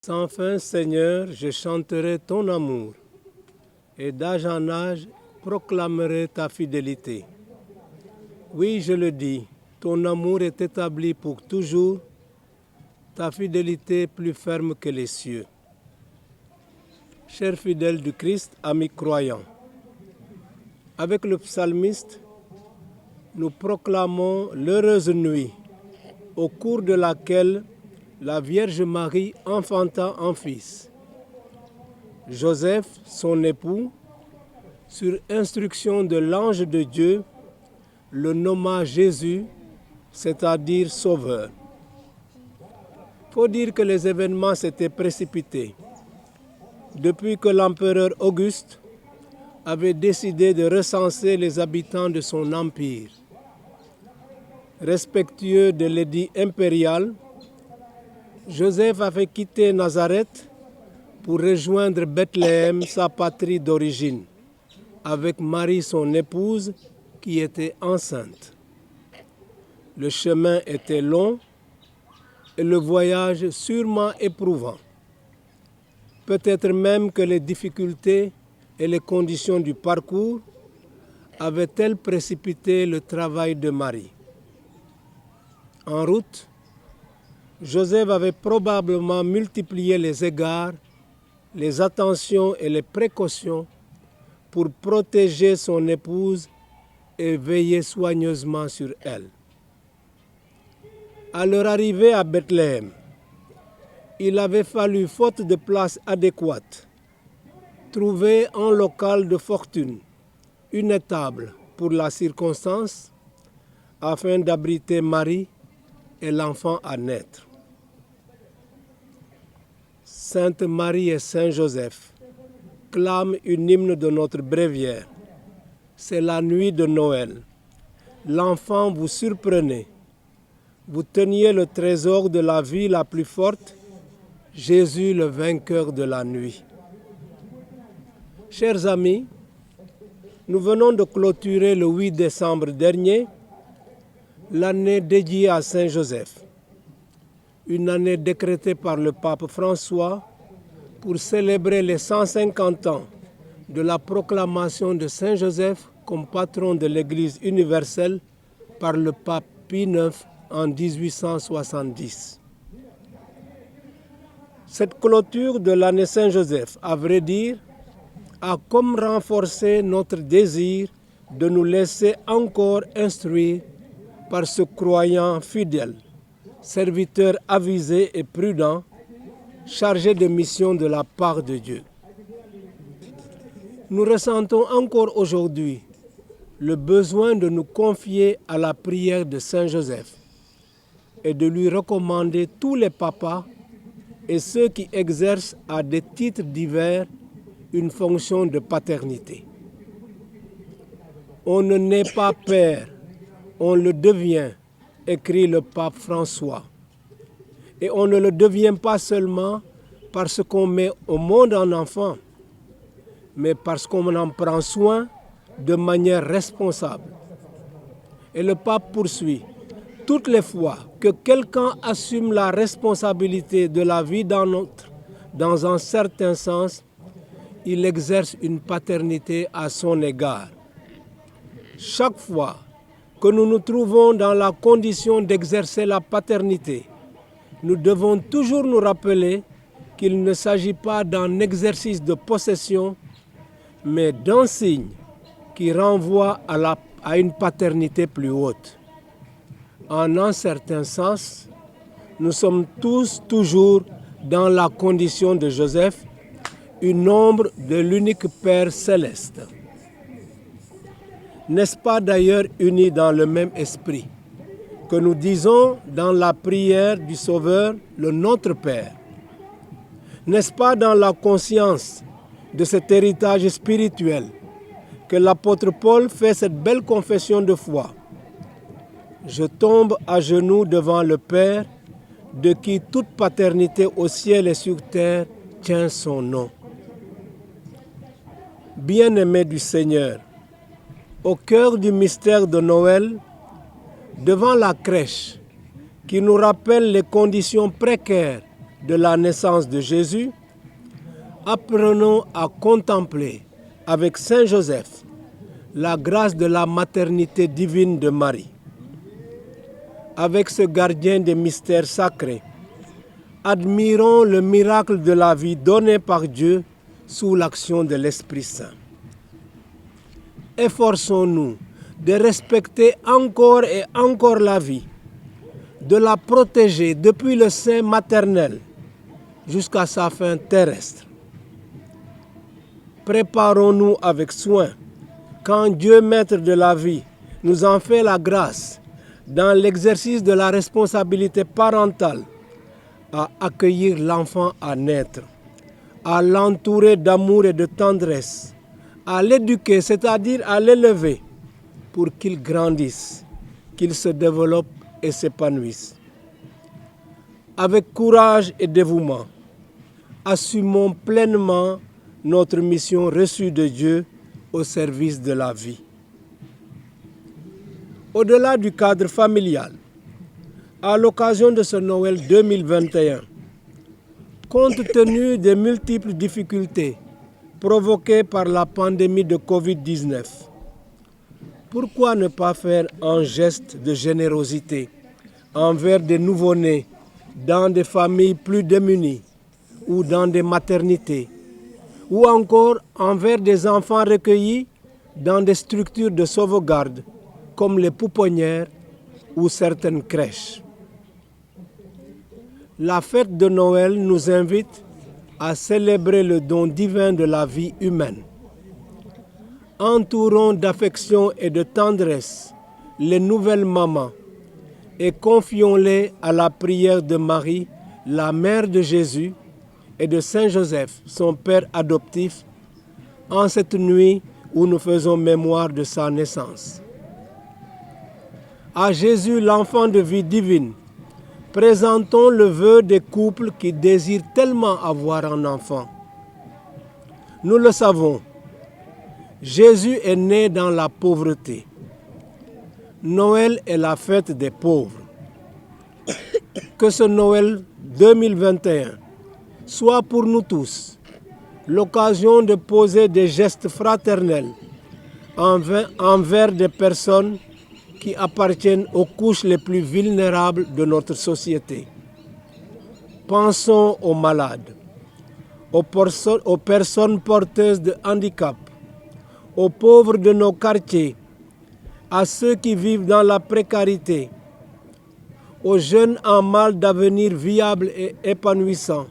Sans fin, Seigneur, je chanterai ton amour, et d'âge en âge proclamerai ta fidélité. Oui, je le dis, ton amour est établi pour toujours, ta fidélité plus ferme que les cieux. Chers fidèles du Christ, amis croyants, avec le psalmiste, nous proclamons l'heureuse nuit au cours de laquelle la Vierge Marie enfanta un fils. Joseph, son époux, sur instruction de l'ange de Dieu, le nomma Jésus, c'est-à-dire Sauveur. Faut dire que les événements s'étaient précipités. Depuis que l'empereur Auguste avait décidé de recenser les habitants de son empire. Respectueux de l'édit impérial, Joseph avait quitté Nazareth pour rejoindre Bethléem, sa patrie d'origine, avec Marie, son épouse, qui était enceinte. Le chemin était long et le voyage sûrement éprouvant. Peut-être même que les difficultés et les conditions du parcours avaient-elles précipité le travail de Marie. En route, Joseph avait probablement multiplié les égards, les attentions et les précautions pour protéger son épouse et veiller soigneusement sur elle. À leur arrivée à Bethléem, il avait fallu, faute de place adéquate, trouver un local de fortune, une étable pour la circonstance, afin d'abriter Marie et l'enfant à naître. Sainte Marie et Saint Joseph clament une hymne de notre bréviaire. C'est la nuit de Noël. L'enfant vous surprenait. Vous teniez le trésor de la vie la plus forte, Jésus le vainqueur de la nuit. Chers amis, nous venons de clôturer le 8 décembre dernier l'année dédiée à Saint Joseph, une année décrétée par le pape François pour célébrer les 150 ans de la proclamation de Saint Joseph comme patron de l'Église universelle par le pape Pie IX en 1870. Cette clôture de l'année Saint-Joseph, à vrai dire, a comme renforcé notre désir de nous laisser encore instruire par ce croyant fidèle, serviteur avisé et prudent, chargé de mission de la part de Dieu. Nous ressentons encore aujourd'hui le besoin de nous confier à la prière de Saint Joseph et de lui recommander tous les papas et ceux qui exercent à des titres divers une fonction de paternité. On ne naît pas père, on le devient, écrit le pape François. Et on ne le devient pas seulement parce qu'on met au monde un enfant, mais parce qu'on en prend soin de manière responsable. Et le pape poursuit, toutes les fois que quelqu'un assume la responsabilité de la vie d'un autre, dans un certain sens, il exerce une paternité à son égard. Chaque fois que nous nous trouvons dans la condition d'exercer la paternité, nous devons toujours nous rappeler qu'il ne s'agit pas d'un exercice de possession, mais d'un signe qui renvoie à une paternité plus haute. En un certain sens, nous sommes tous toujours dans la condition de Joseph, une ombre de l'unique Père céleste. N'est-ce pas d'ailleurs unis dans le même esprit que nous disons dans la prière du Sauveur le Notre Père? N'est-ce pas dans la conscience de cet héritage spirituel que l'apôtre Paul fait cette belle confession de foi? Je tombe à genoux devant le Père, de qui toute paternité au ciel et sur terre tient son nom. Bien-aimés du Seigneur, au cœur du mystère de Noël, devant la crèche qui nous rappelle les conditions précaires de la naissance de Jésus, apprenons à contempler avec Saint Joseph la grâce de la maternité divine de Marie. Avec ce gardien des mystères sacrés, admirons le miracle de la vie donnée par Dieu sous l'action de l'Esprit Saint. Efforçons-nous de respecter encore et encore la vie, de la protéger depuis le sein maternel jusqu'à sa fin terrestre. Préparons-nous avec soin, quand Dieu, maître de la vie, nous en fait la grâce dans l'exercice de la responsabilité parentale, à accueillir l'enfant à naître, à l'entourer d'amour et de tendresse, à l'éduquer, c'est-à-dire à l'élever, pour qu'il grandisse, qu'il se développe et s'épanouisse. Avec courage et dévouement, assumons pleinement notre mission reçue de Dieu au service de la vie. Au-delà du cadre familial, à l'occasion de ce Noël 2021, compte tenu des multiples difficultés provoquées par la pandémie de Covid-19, pourquoi ne pas faire un geste de générosité envers des nouveau-nés dans des familles plus démunies ou dans des maternités, ou encore envers des enfants recueillis dans des structures de sauvegarde comme les pouponnières ou certaines crèches. La fête de Noël nous invite à célébrer le don divin de la vie humaine. Entourons d'affection et de tendresse les nouvelles mamans et confions-les à la prière de Marie, la mère de Jésus, et de Saint Joseph, son père adoptif, en cette nuit où nous faisons mémoire de sa naissance. À Jésus, l'enfant de vie divine, présentons le vœu des couples qui désirent tellement avoir un enfant. Nous le savons, Jésus est né dans la pauvreté. Noël est la fête des pauvres. Que ce Noël 2021 soit pour nous tous l'occasion de poser des gestes fraternels envers des personnes qui appartiennent aux couches les plus vulnérables de notre société. Pensons aux malades, aux personnes porteuses de handicap, aux pauvres de nos quartiers, à ceux qui vivent dans la précarité, aux jeunes en mal d'avenir viable et épanouissant,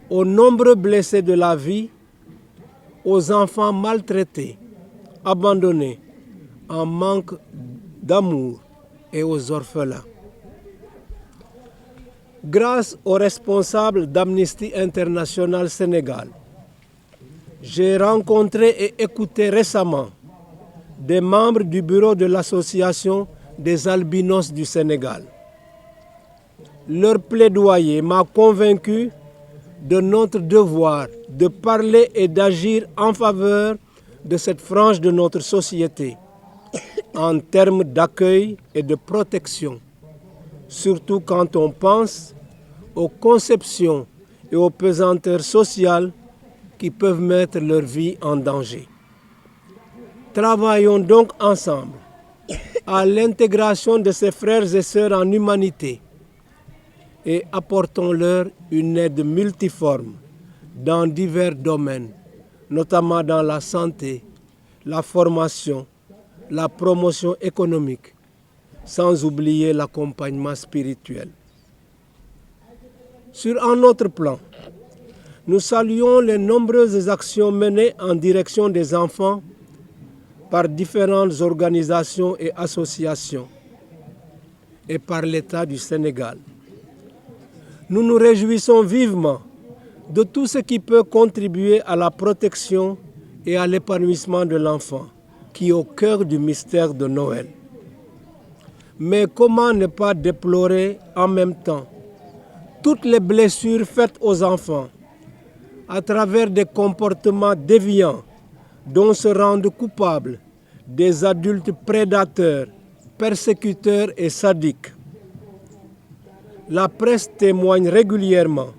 aux nombreux blessés de la vie, aux enfants maltraités, abandonnés, en manque d'amour et aux orphelins. Grâce aux responsables d'Amnesty International Sénégal, j'ai rencontré et écouté récemment des membres du bureau de l'association des albinos du Sénégal. Leur plaidoyer m'a convaincu de notre devoir de parler et d'agir en faveur de cette frange de notre société en termes d'accueil et de protection, surtout quand on pense aux conceptions et aux pesanteurs sociales qui peuvent mettre leur vie en danger. Travaillons donc ensemble à l'intégration de ces frères et sœurs en humanité et apportons-leur une aide multiforme dans divers domaines, notamment dans la santé, la formation, la promotion économique, sans oublier l'accompagnement spirituel. Sur un autre plan, nous saluons les nombreuses actions menées en direction des enfants par différentes organisations et associations et par l'État du Sénégal. Nous nous réjouissons vivement de tout ce qui peut contribuer à la protection et à l'épanouissement de l'enfant, qui est au cœur du mystère de Noël. Mais comment ne pas déplorer en même temps toutes les blessures faites aux enfants à travers des comportements déviants dont se rendent coupables des adultes prédateurs, persécuteurs et sadiques. La presse témoigne régulièrement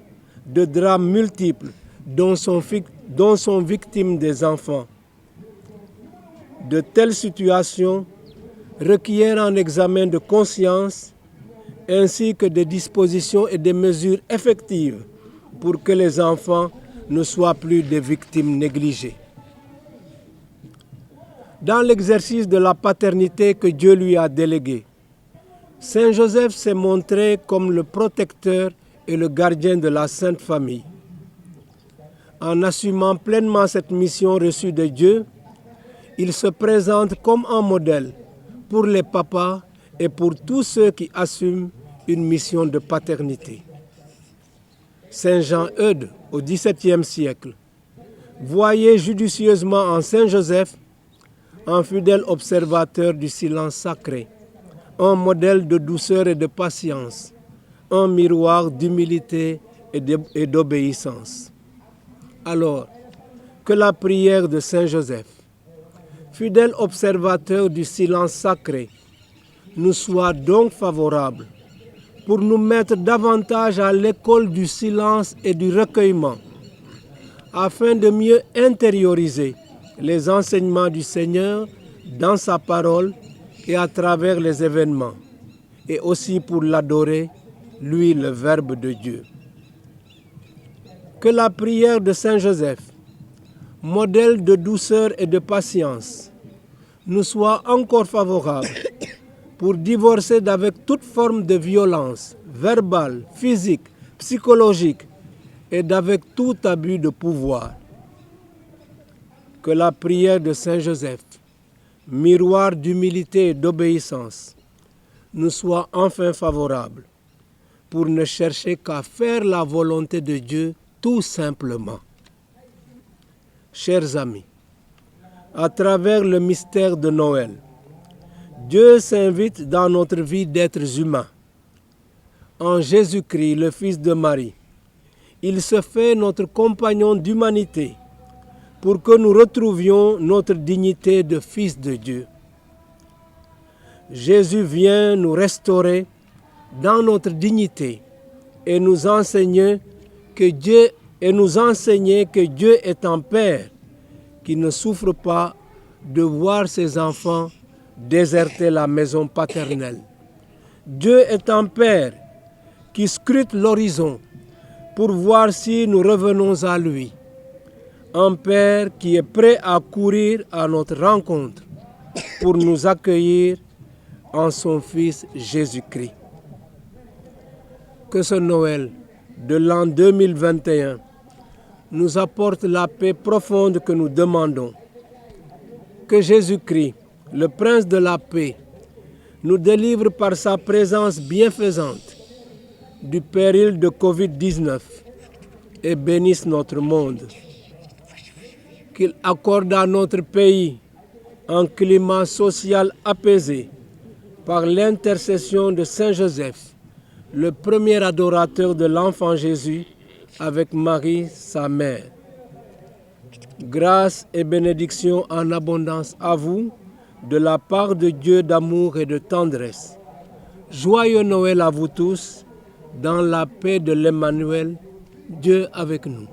de drames multiples dont sont victimes des enfants. De telles situations requièrent un examen de conscience ainsi que des dispositions et des mesures effectives pour que les enfants ne soient plus des victimes négligées. Dans l'exercice de la paternité que Dieu lui a déléguée, Saint Joseph s'est montré comme le protecteur et le gardien de la Sainte Famille. En assumant pleinement cette mission reçue de Dieu, il se présente comme un modèle pour les papas et pour tous ceux qui assument une mission de paternité. Saint Jean Eudes, au XVIIe siècle, voyait judicieusement en Saint Joseph un fidèle observateur du silence sacré, un modèle de douceur et de patience, un miroir d'humilité et d'obéissance. Alors, que la prière de Saint Joseph, fidèle observateur du silence sacré, nous soit donc favorable pour nous mettre davantage à l'école du silence et du recueillement, afin de mieux intérioriser les enseignements du Seigneur dans sa parole et à travers les événements, et aussi pour l'adorer, lui le Verbe de Dieu. Que la prière de Saint Joseph, modèle de douceur et de patience, nous soit encore favorable pour divorcer d'avec toute forme de violence verbale, physique, psychologique et d'avec tout abus de pouvoir. Que la prière de Saint Joseph, miroir d'humilité et d'obéissance, nous soit enfin favorable pour ne chercher qu'à faire la volonté de Dieu tout simplement. Chers amis, à travers le mystère de Noël, Dieu s'invite dans notre vie d'êtres humains. En Jésus-Christ, le Fils de Marie, il se fait notre compagnon d'humanité pour que nous retrouvions notre dignité de Fils de Dieu. Jésus vient nous restaurer dans notre dignité et nous enseigner que Dieu est un Père qui ne souffre pas de voir ses enfants déserter la maison paternelle. Dieu est un Père qui scrute l'horizon pour voir si nous revenons à lui. Un Père qui est prêt à courir à notre rencontre pour nous accueillir en son Fils Jésus-Christ. Que ce Noël de l'an 2021 nous apporte la paix profonde que nous demandons. Que Jésus-Christ, le Prince de la paix, nous délivre par sa présence bienfaisante du péril de Covid-19 et bénisse notre monde. Qu'il accorde à notre pays un climat social apaisé par l'intercession de Saint Joseph, le premier adorateur de l'enfant Jésus, avec Marie, sa mère. Grâce et bénédiction en abondance à vous, de la part de Dieu d'amour et de tendresse. Joyeux Noël à vous tous, dans la paix de l'Emmanuel, Dieu avec nous.